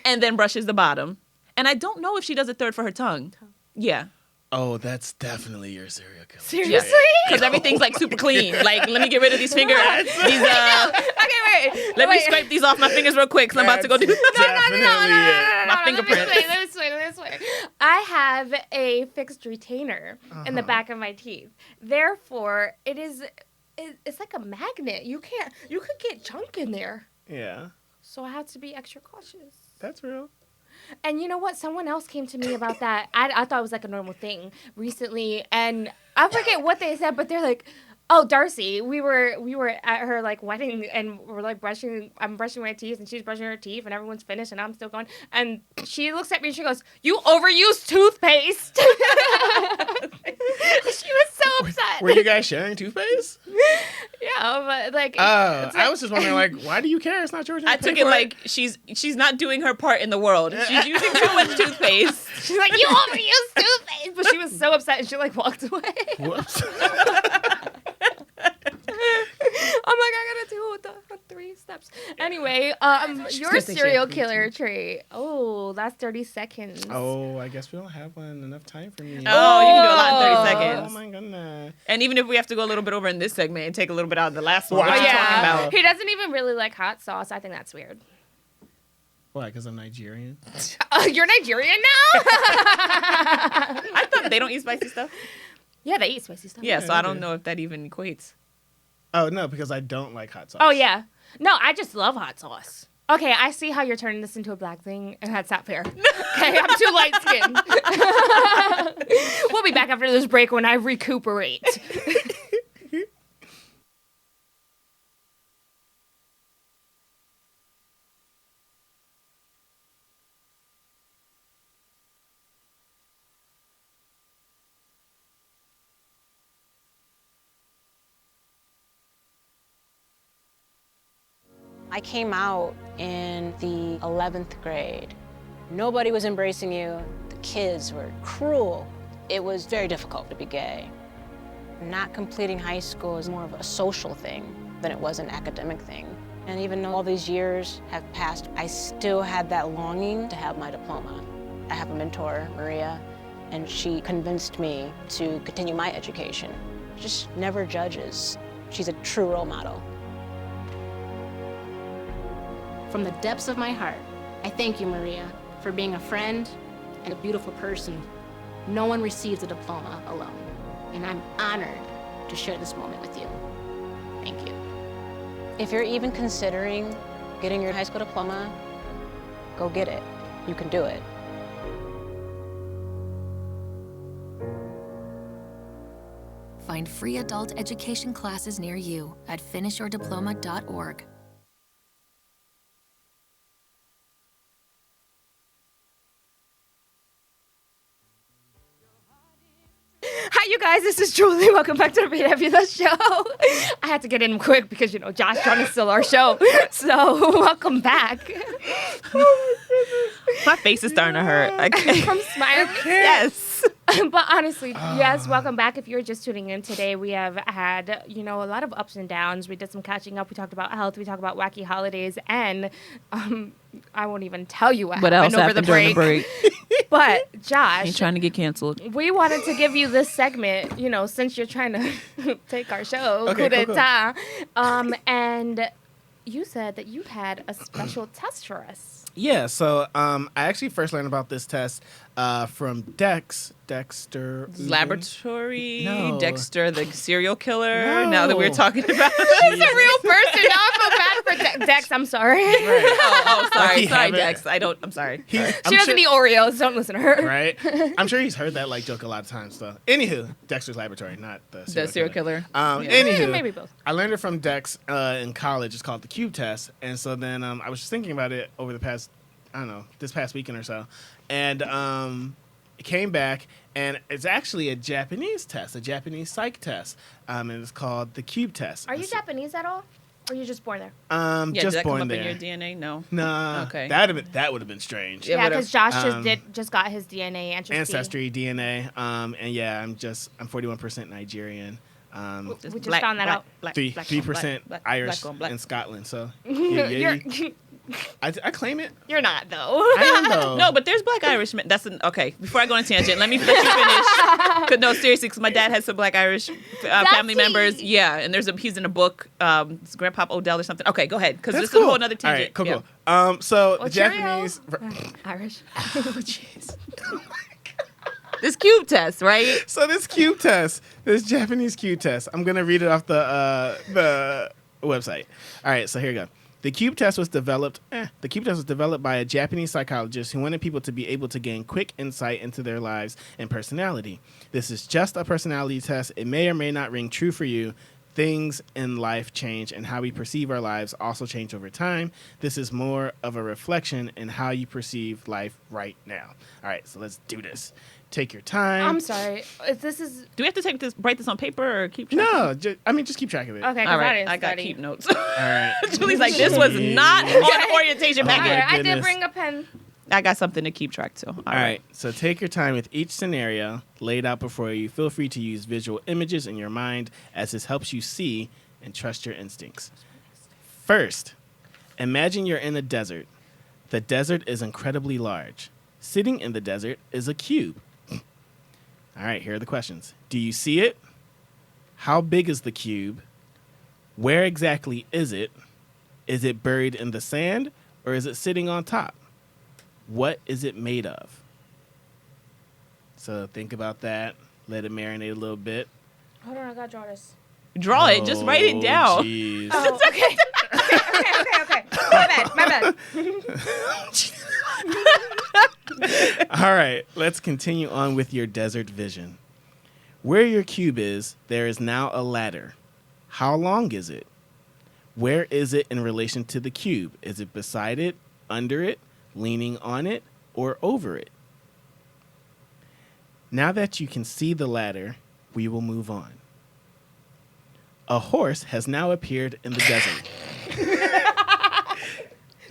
and then brushes the bottom, and I don't know if she does a third for her tongue. Yeah. Oh, that's definitely your serial killer. Seriously? Because everything's like super clean. Like, let me get rid of these fingers. These Okay, wait. Let me scrape these off my fingers real quick. Cause I'm about to go do my fingerprints. Let me swear. I have a fixed retainer in the back of my teeth. Therefore, it's like a magnet. You could get junk in there. Yeah. So I had to be extra cautious. That's real. And you know what? Someone else came to me about that. I thought it was like a normal thing recently, and I forget what they said, but they're like, "Oh, Darcy, we were at her like wedding, and we're like I'm brushing my teeth, and she's brushing her teeth, and everyone's finished, and I'm still going." And she looks at me and she goes, "You overused toothpaste." She was so upset. Were you guys sharing toothpaste? Yeah, but like. I was just wondering, like, why do you care? It's not yours. I took it like she's not doing her part in the world. She's using too much toothpaste. She's like, "You overused toothpaste," but she was so upset and she like walked away. Whoops. I'm like, I gotta deal with the 3 steps. Anyway, your serial killer trait. Oh, that's 30 seconds. Oh, I guess we don't have enough time for me. Oh, you can do a lot in 30 seconds. Oh my goodness. And even if we have to go a little bit over in this segment and take a little bit out of the last one, Wow. what you talking about? He doesn't even really like hot sauce. I think that's weird. Why? Because I'm Nigerian? You're Nigerian now? I thought they don't eat spicy stuff. Yeah, they eat spicy stuff. Yeah, so I don't know if that even equates. Oh, no, because I don't like hot sauce. Oh, yeah. No, I just love hot sauce. Okay, I see how you're turning this into a black thing, and that's not fair. Okay, I'm too light-skinned. We'll be back after this break when I recuperate. I came out in the 11th grade. Nobody was embracing you. The kids were cruel. It was very difficult to be gay. Not completing high school is more of a social thing than it was an academic thing. And even though all these years have passed, I still had that longing to have my diploma. I have a mentor, Maria, and she convinced me to continue my education. She just never judges. She's a true role model. From the depths of my heart, I thank you, Maria, for being a friend and a beautiful person. No one receives a diploma alone, and I'm honored to share this moment with you. Thank you. If you're even considering getting your high school diploma, go get it. You can do it. Find free adult education classes near you at finishyourdiploma.org. Hi, you guys. This is Julie. Welcome back to the Viera Vida show. I had to get in quick because, you know, Josh trying to steal our show. So, welcome back. My face is starting to hurt. I can't. From smiling? Yes. But honestly, yes, welcome back. If you're just tuning in today, we have had, you know, a lot of ups and downs. We did some catching up. We talked about health. We talked about wacky holidays. And I won't even tell you what else happened over the break. during the break? But, Josh. Ain't trying to get canceled. We wanted to give you this segment, you know, since you're trying to take our show. Okay, Coup cool. d'etat. And you said that you had a special test for us. Yeah, so I actually first learned about this test from Dexter Laboratory, No. Dexter, the serial killer. No. Now that we're talking about He's a real person. Now I feel bad for Dex. I'm sorry. Oh, sorry, He sorry, haven't- Dex. I'm sorry. She doesn't eat Oreos. Don't listen to her. Right? I'm sure he's heard that like joke a lot of times though. Anywho, Dexter's Laboratory, not the serial killer. Yeah. Yeah. Anywho, Maybe both. I learned it from Dex in college. It's called the Cube Test. And so then I was just thinking about it over the past, I don't know, this past weekend or so. And it came back, and it's actually a Japanese test, a Japanese psych test. And it's called the Cube Test. Are you Japanese at all? Or are you just born there? Yeah, Just did that born come up there. in your DNA? No. Nah. Okay. That would have been strange. Yeah, Yeah, because Josh Um, just got his DNA Ancestry, DNA, and yeah, I'm 41% Nigerian. We just found that out. 3% Irish black on black. in Scotland. So You're I claim it. You're not, though. I am, though. No, but there's Black Irish men. Okay, before I go on a tangent, let me let you finish. No, seriously, because my dad has some Black Irish family members. Yeah, and he's in a book, it's Grandpa Odell or something. Okay, go ahead, because this is a whole other tangent. All right, cool. So the Cheerio. Japanese... Irish. Oh, jeez. This cube test, right? So this Japanese cube test, I'm going to read it off the website. All right, so here we go. The cube test was developed by a Japanese psychologist who wanted people to be able to gain quick insight into their lives and personality. This is just a personality test. It may or may not ring true for you. Things in life change, and how we perceive our lives also change over time. This is more of a reflection in how you perceive life right now. All right, so let's do this. Take your time. I'm sorry. Do we have to write this on paper or keep track? No, just keep track of it. Okay, all right. I got keep notes. All right. Julie's like, this was not on orientation packet. Right, I did bring a pen. I got something to keep track to. All right. So take your time with each scenario laid out before you. Feel free to use visual images in your mind as this helps you see and trust your instincts. First, imagine you're in a desert. The desert is incredibly large. Sitting in the desert is a cube. All right, here are the questions. Do you see it? How big is the cube? Where exactly is it? Is it buried in the sand or is it sitting on top? What is it made of? So think about that. Let it marinate a little bit. Hold on, I gotta draw this. Draw it. Just write it down. Jeez. Oh, okay. Okay. My bad. All right, let's continue on with your desert vision. Where your cube is, there is now a ladder. How long is it? Where is it in relation to the cube? Is it beside it, under it, leaning on it, or over it? Now that you can see the ladder, we will move on. A horse has now appeared in the desert.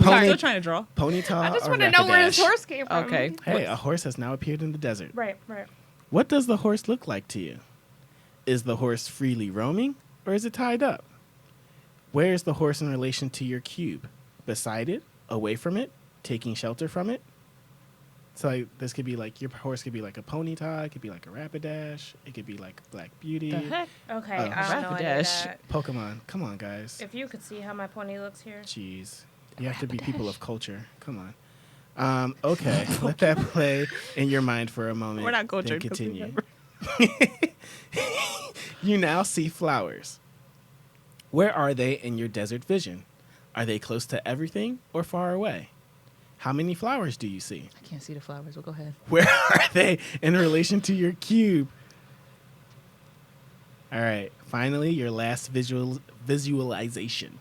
Still trying to draw. Ponyta. I just want to know where this horse came from. Okay. Hey, a horse has now appeared in the desert. Right. What does the horse look like to you? Is the horse freely roaming or is it tied up? Where is the horse in relation to your cube? Beside it? Away from it? Taking shelter from it? So this could be like, your horse could be like a Ponyta, it could be like a Rapidash, it could be like Black Beauty. The heck? Okay, I don't know any of that. Pokemon. Come on, guys. If you could see how my pony looks here. Jeez. You have to be people of culture. Come on. Okay, let that play in your mind for a moment. We're not cultured. Then continue. You now see flowers. Where are they in your desert vision? Are they close to everything or far away? How many flowers do you see? I can't see the flowers. Well, go ahead. Where are they in relation to your cube? All right. Finally, your last visualization.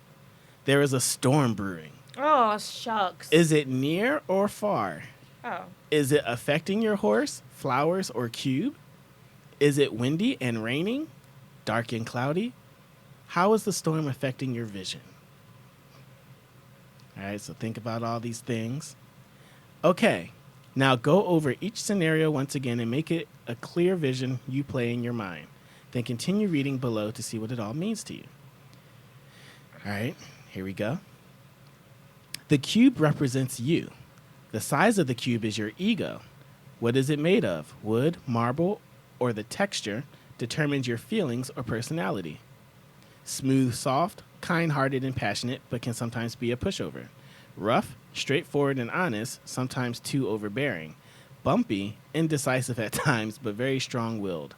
There is a storm brewing. Oh, shucks. Is it near or far? Oh. Is it affecting your horse, flowers, or cube? Is it windy and raining? Dark and cloudy? How is the storm affecting your vision? All right, so think about all these things. Okay, now go over each scenario once again and make it a clear vision you play in your mind. Then continue reading below to see what it all means to you. All right, here we go. The cube represents you. The size of the cube is your ego. What is it made of? Wood, marble, or the texture determines your feelings or personality. Smooth, soft, kind-hearted, and passionate, but can sometimes be a pushover. Rough, straightforward, and honest, sometimes too overbearing. Bumpy, indecisive at times, but very strong-willed.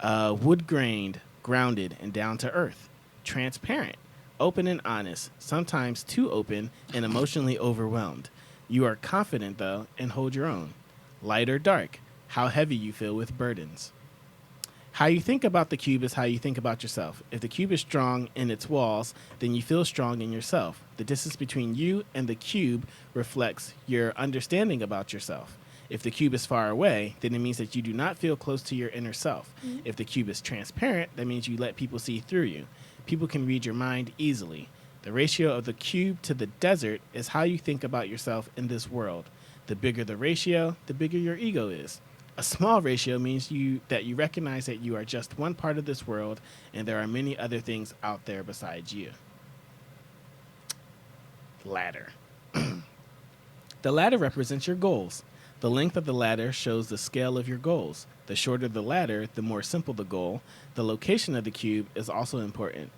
Wood-grained, grounded, and down-to-earth. Transparent, open and honest, sometimes too open and emotionally overwhelmed. You are confident, though, and hold your own. Light or dark, how heavy you feel with burdens. How you think about the cube is how you think about yourself. If the cube is strong in its walls, then you feel strong in yourself. The distance between you and the cube reflects your understanding about yourself. If the cube is far away, then it means that you do not feel close to your inner self. Mm-hmm. If the cube is transparent, that means you let people see through you. People can read your mind easily. The ratio of the cube to the desert is how you think about yourself in this world. The bigger the ratio, the bigger your ego is. A small ratio means that you recognize that you are just one part of this world and there are many other things out there besides you. Ladder. The ladder represents your goals. The length of the ladder shows the scale of your goals. The shorter the ladder, the more simple the goal. The location of the cube is also important.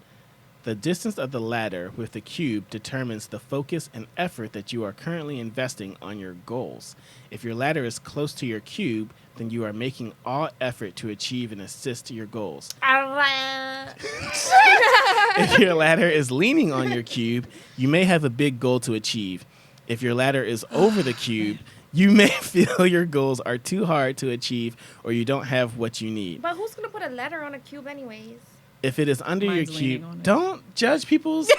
The distance of the ladder with the cube determines the focus and effort that you are currently investing on your goals. If your ladder is close to your cube, then you are making all effort to achieve and assist to your goals. If your ladder is leaning on your cube, you may have a big goal to achieve. If your ladder is over the cube, you may feel your goals are too hard to achieve or you don't have what you need. But who's gonna put a letter on a cube anyways? If it is under Mine's your leaning cube, on it. don't judge people's.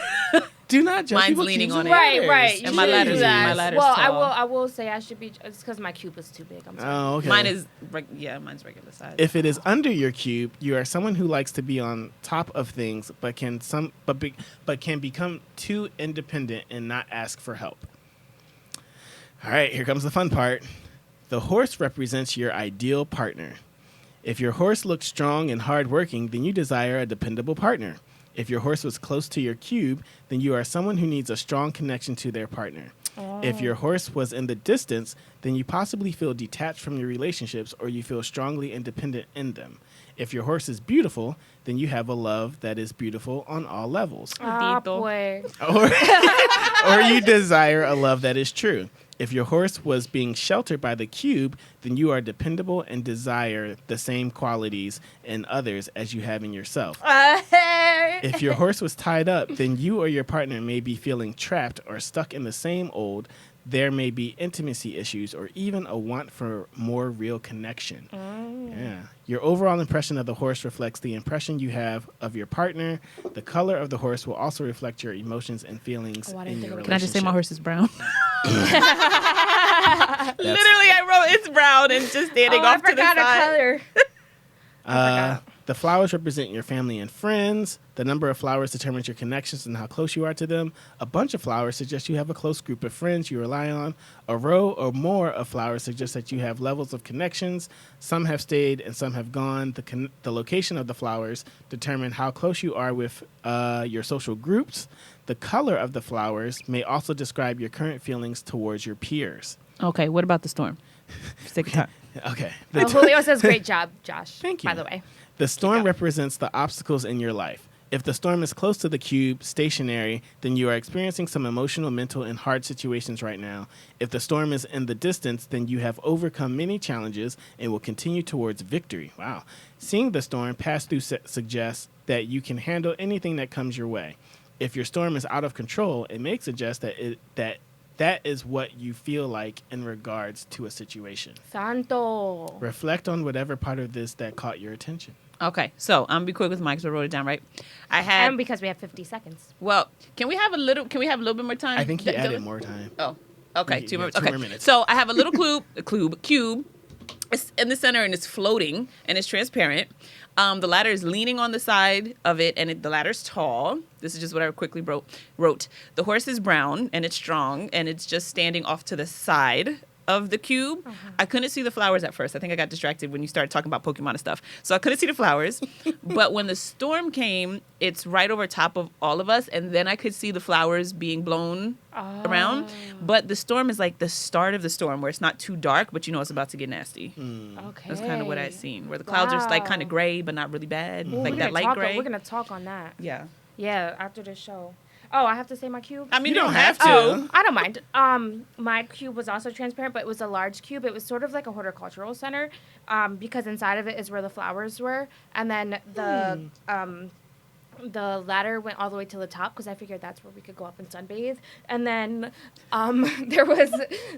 Do not judge Mine's people's leaning cubes on and it. ladders. Right. And my ladder's well, tall. I will say I should be. It's because my cube is too big. I'm sorry. Oh, okay. Mine is mine's regular size. If it is under your cube, you are someone who likes to be on top of things, but can become too independent and not ask for help. All right, here comes the fun part. The horse represents your ideal partner. If your horse looks strong and hardworking, then you desire a dependable partner. If your horse was close to your cube, then you are someone who needs a strong connection to their partner. If your horse was in the distance, then you possibly feel detached from your relationships or you feel strongly independent in them. If your horse is beautiful, then you have a love that is beautiful on all levels. Boy. Or you desire a love that is true. If your horse was being sheltered by the cube, then you are dependable and desire the same qualities in others as you have in yourself. If your horse was tied up, then you or your partner may be feeling trapped or stuck in the same old. There may be intimacy issues or even a want for more real connection. Yeah. Your overall impression of the horse reflects the impression you have of your partner. The color of the horse will also reflect your emotions and feelings in your relationship. Can I just say my horse is brown? Literally, I wrote it's brown and just standing off to the side. I forgot a color. The flowers represent your family and friends. The number of flowers determines your connections and how close you are to them. A bunch of flowers suggests you have a close group of friends you rely on. A row or more of flowers suggests that you have levels of connections. Some have stayed and some have gone. The location of the flowers determine how close you are with your social groups. The color of the flowers may also describe your current feelings towards your peers. Okay, what about the storm? Take your time. Okay. Julio says, great job, Josh. Thank you. By the way. The storm represents the obstacles in your life. If the storm is close to the cube, stationary, then you are experiencing some emotional, mental, and hard situations right now. If the storm is in the distance, then you have overcome many challenges and will continue towards victory. Wow. Seeing the storm pass through suggests that you can handle anything that comes your way. If your storm is out of control, it may suggest that is what you feel like in regards to a situation. Santo. Reflect on whatever part of this that caught your attention. Okay, so I'm gonna be quick with mine because I wrote it down right. And because we have 50 seconds. Well, can we have a little bit more time? I think he added more time. Oh, okay, two more more minutes. So I have a little cube. It's in the center and it's floating and it's transparent. The ladder is leaning on the side of it and the ladder's tall. This is just what I quickly wrote. The horse is brown and it's strong and it's just standing off to the side of the cube. I couldn't see the flowers at first. I think I got distracted when you started talking about Pokemon and stuff. So I couldn't see the flowers. But when the storm came, it's right over top of all of us. And then I could see the flowers being blown around. But the storm is like the start of the storm where it's not too dark, but you know it's about to get nasty. Okay. That's kind of what I seen. Where the clouds are like kind of gray, but not really bad. Ooh, Like that light gray. We're going to talk on that. Yeah. Yeah, after the show. Oh, I have to say my cube? I mean, you don't have to. Oh, I don't mind. My cube was also transparent, but it was a large cube. It was sort of like a horticultural center because inside of it is where the flowers were. And then the ladder went all the way to the top because I figured that's where we could go up and sunbathe. And then there was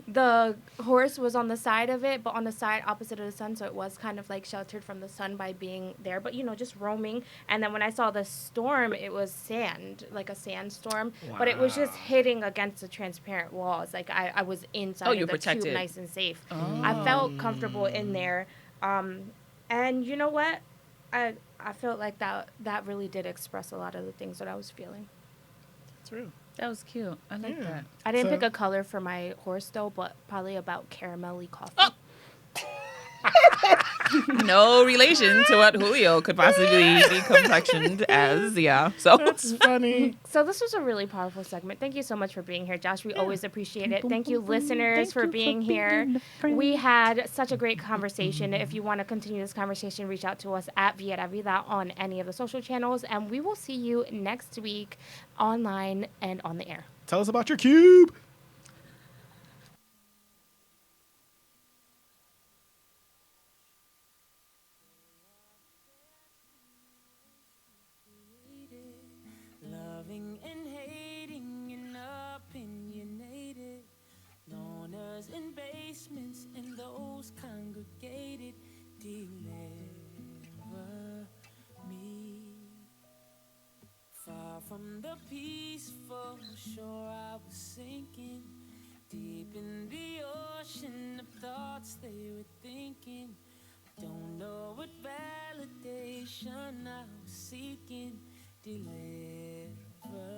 the horse was on the side of it, but on the side opposite of the sun. So it was kind of like sheltered from the sun by being there, but just roaming. And then when I saw the storm, it was sand, like a sandstorm, but it was just hitting against the transparent walls. Like I was inside of the protected. cube, nice and safe. I felt comfortable in there. And you know what? I felt like that really did express a lot of the things that I was feeling. True. That was cute. I like that. I didn't pick a color for my horse though, but probably about caramelly coffee. No relation to what Julio could possibly be complexioned as. Yeah. So That's funny. So this was a really powerful segment. Thank you so much for being here, Josh. We always appreciate it. Thank you, listeners, for being here. We had such a great conversation. If you want to continue this conversation, reach out to us at Viera Vida on any of the social channels, and we will see you next week online and on the air. Tell us about your cube. Loving and hating and opinionated, loners in basements and those congregated, deliver me. Far from the peaceful shore I was sinking, deep in the ocean of thoughts they were thinking. Don't know what validation I was seeking, deliver